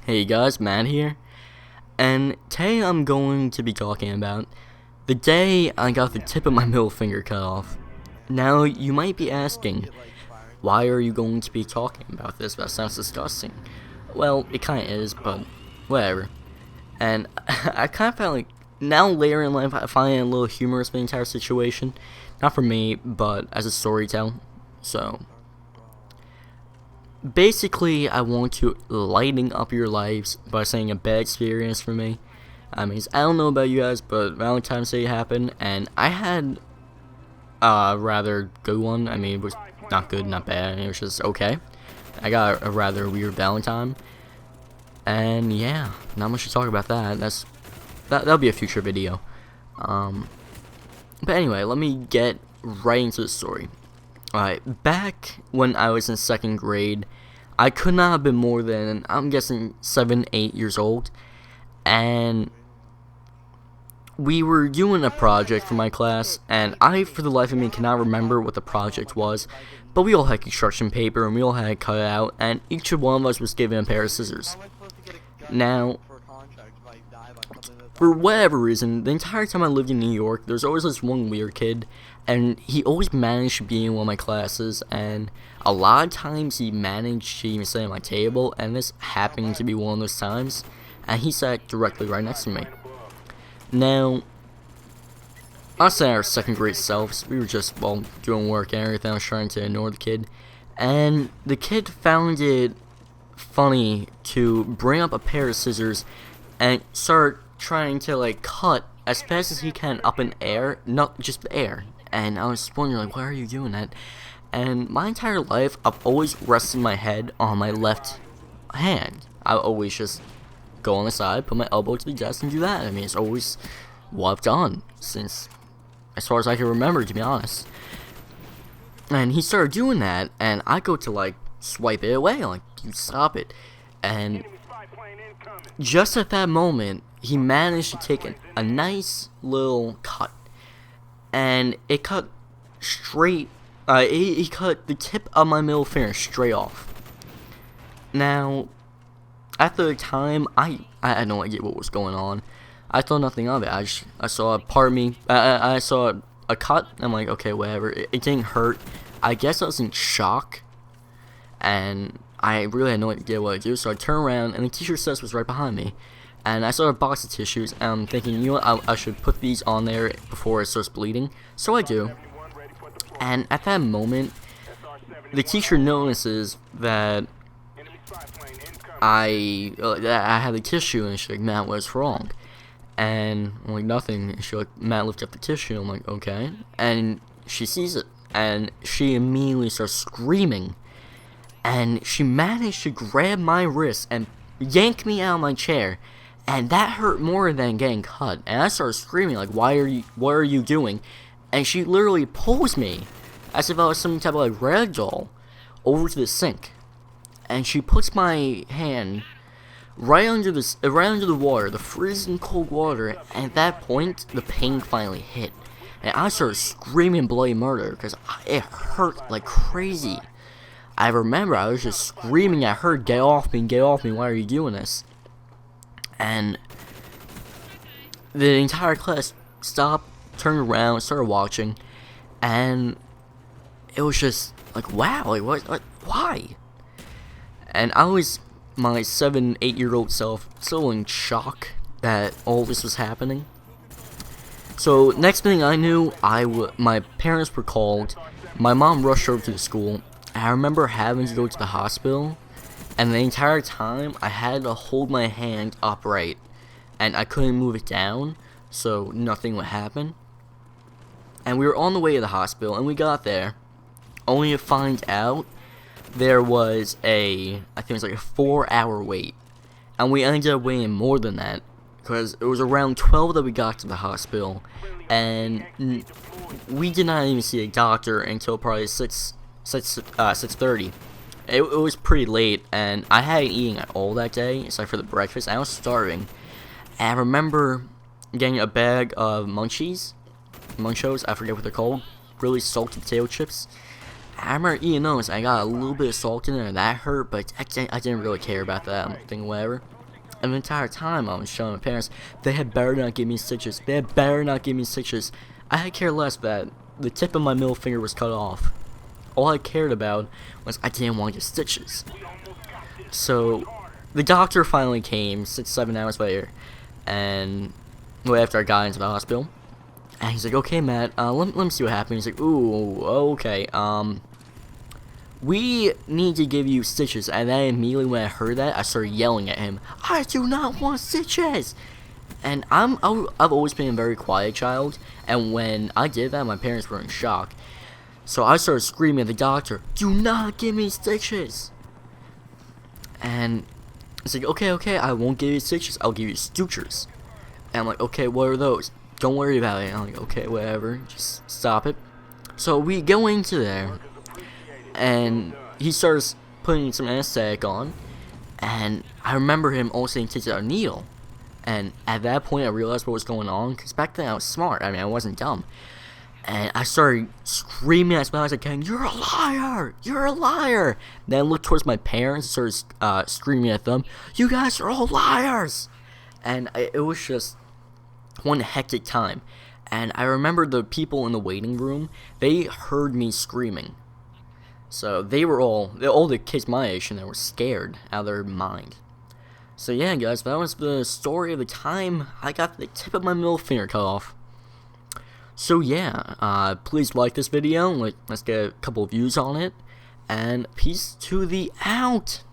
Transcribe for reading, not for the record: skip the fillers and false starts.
Hey guys, Matt here, and today I'm going to be talking about the day I got the tip of my middle finger cut off. Now, you might be asking, why are you going to be talking about this? That sounds disgusting. Well, it kinda is, but whatever. And I kinda felt like, now later in life, I find it a little humorous, the entire situation. Not for me, but as a storyteller. So, basically, I want to lighten up your lives by saying a bad experience for me. I don't know about you guys, but Valentine's Day happened, and I had a rather good one. It was not good, not bad. It was just okay. I got a rather weird Valentine, and yeah, not much to talk about that. That'll be a future video. But anyway, let me get right into the story. Alright, back when I was in 2nd grade, I could not have been more than, I'm guessing, 7, 8 years old, and we were doing a project for my class, and I, for the life of me, cannot remember what the project was, but we all had construction paper, and we all had it cut out, and each one of us was given a pair of scissors. Now, for whatever reason, the entire time I lived in New York, there's always this one weird kid, and he always managed to be in one of my classes, and a lot of times he managed to even sit at my table, and this happened to be one of those times, and he sat directly right next to me. Now, us at our 2nd grade selves, we were just, doing work and everything. I was trying to ignore the kid, and the kid found it funny to bring up a pair of scissors and start trying to cut as fast as he can up in air, not just the air. And I was wondering, why are you doing that? And my entire life, I've always rested my head on my left hand. I always just go on the side, put my elbow to the desk, and do that. It's always what I've done since, as far as I can remember, to be honest. And he started doing that, and I go to swipe it away, you stop it. And just at that moment, he managed to take a nice little cut, and it cut straight. He cut the tip of my middle finger straight off. Now, at the time, I had no idea what was going on. I thought nothing of it. I saw a part of me. I saw a cut. I'm like, okay, whatever. It didn't hurt. I guess I was in shock, and I really had no idea what to do. So I turned around, and the teacher's desk was right behind me. And I saw a box of tissues, and I'm thinking, you know what, I should put these on there before it starts bleeding. So I do. And at that moment, the teacher notices that I had the tissue, and she's like, Matt, what's wrong? And I'm like, nothing. And she's like, Matt, lift up the tissue. I'm like, okay. And she sees it, and she immediately starts screaming. And she managed to grab my wrist and yank me out of my chair. And that hurt more than getting cut. And I started screaming, what are you doing? And she literally pulls me, as if I was some type of rag doll, over to the sink. And she puts my hand right under the water, the freezing cold water. And at that point, the pain finally hit. And I started screaming bloody murder, because it hurt like crazy. I remember I was just screaming at her, get off me, why are you doing this? And the entire class stopped, turned around, started watching, and it was just wow, what, why? And I was my 7, 8-year-old self still in shock that all this was happening. So next thing I knew, my parents were called. My mom rushed over to the school. I remember having to go to the hospital, and the entire time I had to hold my hand upright, and I couldn't move it down, so nothing would happen. And we were on the way to the hospital, and we got there, only to find out there was I think it was a 4-hour wait, and we ended up waiting more than that, because it was around 12 that we got to the hospital, and we did not even see a doctor until probably 6:30. It was pretty late, and I hadn't eaten at all that day, except for the breakfast. I was starving, and I remember getting a bag of Munchos, I forget what they're called, really salty potato chips. I remember eating those. I got a little bit of salt in there, and that hurt, but I didn't really care about that. I'm thinking whatever. And the entire time I was showing my parents, they had better not give me stitches. They had better not give me stitches. I had cared less that the tip of my middle finger was cut off. All I cared about was I didn't want to get stitches. So the doctor finally came 6-7 hours later, and right after I got into the hospital, and he's like, okay, Matt, let me see what happened. He's like, ooh, okay, we need to give you stitches. And then immediately when I heard that, I started yelling at him, I do not want stitches. And I've always been a very quiet child, and when I did that, my parents were in shock. So I started screaming at the doctor, do not give me stitches. And it's like, okay, I won't give you stitches, I'll give you sutures. And I'm like, okay, what are those? Don't worry about it. I'm like, okay, whatever, just stop it. So we go into there, and he starts putting some anesthetic on, and I remember him also saying, take out a needle. And at that point, I realized what was going on, because back then I was smart. I mean, I wasn't dumb. And I started screaming as loud as I can, you're a liar! You're a liar! Then I looked towards my parents and started screaming at them, you guys are all liars! And it was just one hectic time. And I remember the people in the waiting room, they heard me screaming. So they were all the kids my age, and they were scared out of their mind. So yeah, guys, that was the story of the time I got the tip of my middle finger cut off. So yeah, please like this video, let's get a couple of views on it, and peace to the out!